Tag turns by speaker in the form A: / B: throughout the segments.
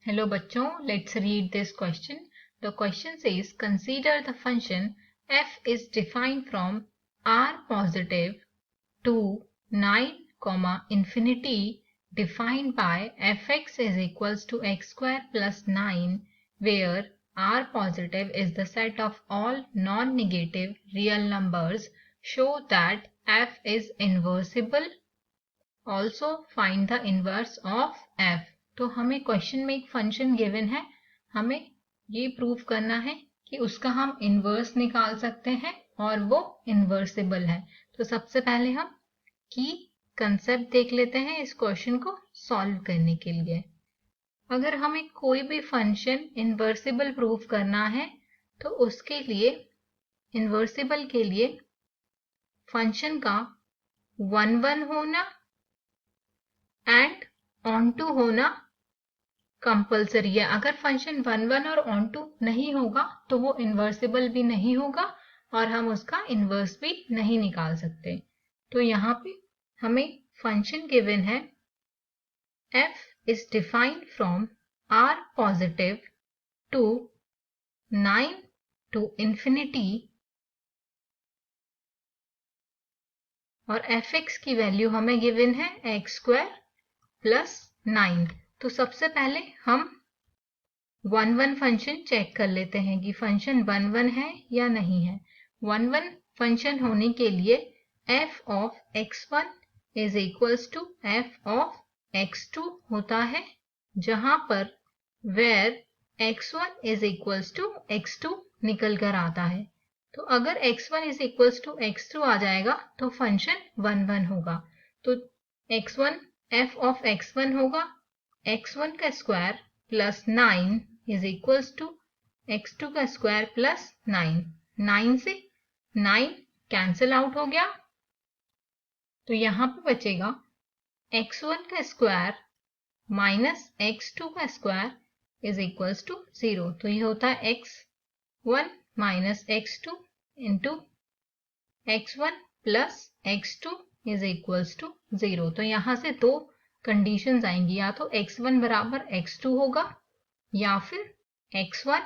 A: Hello बच्चों, let's read this question. The question says consider the function f is defined from r positive to 9, infinity defined by fx is equals to x square plus 9 where r positive is the set of all non-negative real numbers. Show that f is inversible. Also find the inverse of f. तो हमें question में एक function given है, हमें ये prove करना है कि उसका हम इन्वर्स निकाल सकते हैं और वो इन्वर्सिबल है। तो सबसे पहले हम की कंसेप्ट देख लेते हैं इस क्वेश्चन को सॉल्व करने के लिए। अगर हमें कोई भी फंक्शन इन्वर्सिबल प्रूव करना है तो उसके लिए इन्वर्सिबल के लिए फंक्शन का 1 होना एंड ऑन टू होना कंपल्सरी है। अगर फंक्शन 1 और ऑन टू नहीं होगा तो वो इन्वर्सिबल भी नहीं होगा और हम उसका इन्वर्स भी नहीं निकाल सकते। तो यहाँ पे हमें फंक्शन गिवन है f is defined from r positive to 9 to infinity और fx की वैल्यू हमें गिवन है x स्क्वायर प्लस 9। तो सबसे पहले हम 1 फंक्शन चेक कर लेते हैं कि फंक्शन 1 है या नहीं है। 1 फंक्शन होने के लिए f of x1 is equals to f of x2 होता है, जहां पर where x1 is equals to x2 निकल कर आता है। तो अगर x1 is equals to x2 आ जाएगा तो फंक्शन 1 होगा। तो x1 f of x1 होगा x1 का square plus 9 is equals to x2 का स्क्वायर प्लस 9। 9 से 9 कैंसिल आउट हो गया, तो यहां पे बचेगा x1 का स्क्वायर माइनस x2 का स्क्वायर इज इक्वल्स टू 0। तो ये होता है x1 minus x2 into x1 plus x2 is equals to 0। तो यहां से दो कंडीशंस आएंगी, या तो x1 बराबर x2 होगा या फिर x1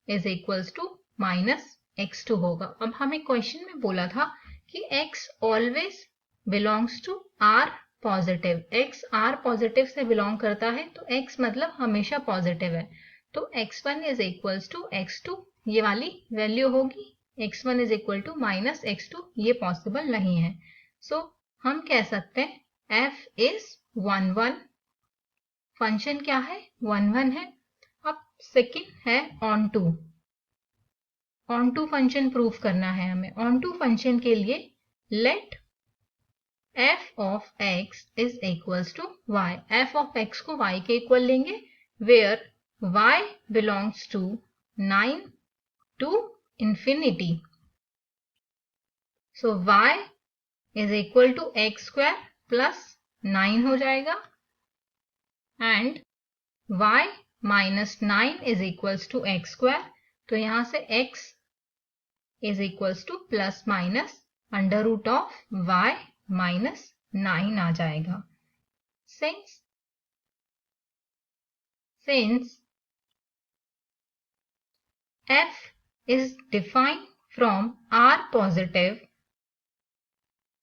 A: is equals to minus x2 होगा। अब हमें क्वेश्चन में बोला था कि x always belongs to r positive, x r positive से बिलोंग करता है, तो x मतलब हमेशा पॉजिटिव है। तो x1 is equals to x2 ये वाली वैल्यू होगी, x1 is equal to minus x2 ये पॉसिबल नहीं है। सो हम कह सकते हैं f इज 1 फंक्शन क्या है 1 है। अब सेकंड है ऑन टू फंक्शन प्रूफ करना है हमें। ऑन टू फंक्शन के लिए late f of x is equals to y, f of x को y के इक्वल लेंगे where y belongs to 9 to infinity। so y is equal to x square plus 9 हो जाएगा and y minus 9 is equals to x square. तो यहां से x is equals to plus minus under root of y minus 9 आ जाएगा। Since f is defined from r positive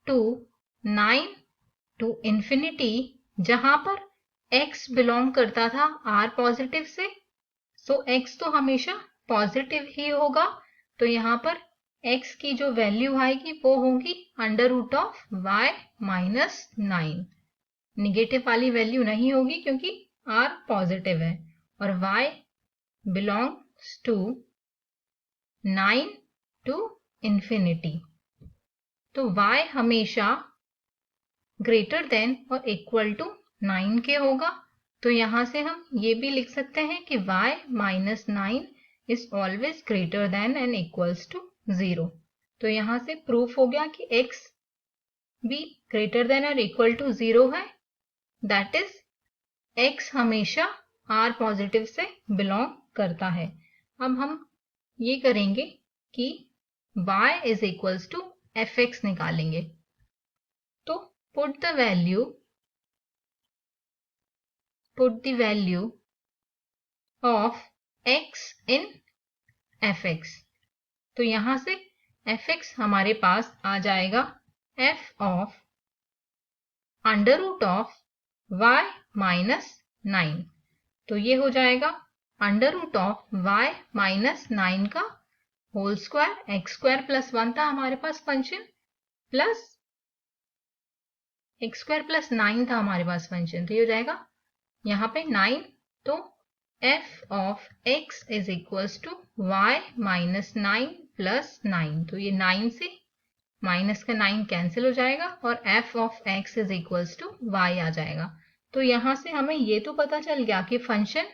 A: to 9 to infinity, जहां पर x belong करता था r positive से, सो x तो हमेशा पॉजिटिव ही होगा। तो यहाँ पर x की जो वैल्यू आएगी वो होगी under root of y minus 9। Negative वाली वैल्यू नहीं होगी क्योंकि r पॉजिटिव है और y belongs to 9 to infinity. तो y हमेशा ग्रेटर देन और इक्वल टू 9 के होगा। तो यहां से हम ये भी लिख सकते हैं कि y minus 9 is always greater than and equals to 0। तो यहां से प्रूफ हो गया कि x भी ग्रेटर देन और इक्वल टू 0 है, दैट इज x हमेशा r पॉजिटिव से बिलोंग करता है। अब हम ये करेंगे कि y is equals to fx निकालेंगे। तो put the value of x in fx। तो यहां से fx हमारे पास आ जाएगा f of under root of y minus 9। तो ये हो जाएगा under root of y minus 9 का whole square, x square plus 1 था हमारे पास function, plus x square plus 9 था हमारे पास फंक्शन। तो ये हो जाएगा यहाँ पे 9, तो f of x is equals to y minus 9 plus 9। तो ये 9 से माइनस का 9 कैंसिल हो जाएगा और f of x is equals to y आ जाएगा। तो यहां से हमें ये तो पता चल गया कि फंक्शन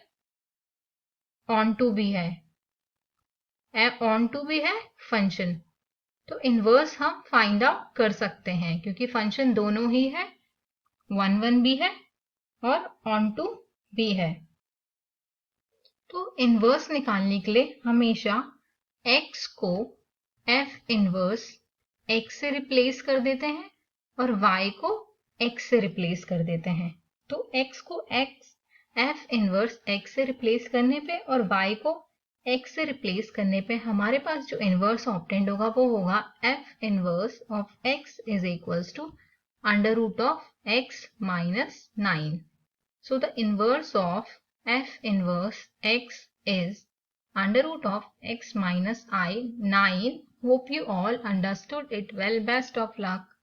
A: ऑन टू भी है, ऑन टू भी है फंक्शन। तो इनवर्स हम फाइंड आउट कर सकते हैं क्योंकि फंक्शन दोनों ही है, 1 1 भी है और ऑन टू भी है। तो इनवर्स निकालने के लिए हमेशा x को f इनवर्स x से रिप्लेस कर देते हैं और y को x से रिप्लेस कर देते हैं। तो x को f इनवर्स x से रिप्लेस करने पे और y को x से रिप्लेस करने पे हमारे पास जो इनवर्स ऑब्टेंड होगा वो होगा f inverse of x is equals to under root of x minus 9। So the inverse of f inverse x is under root of x minus I 9. Hope you all understood it well. Best of luck.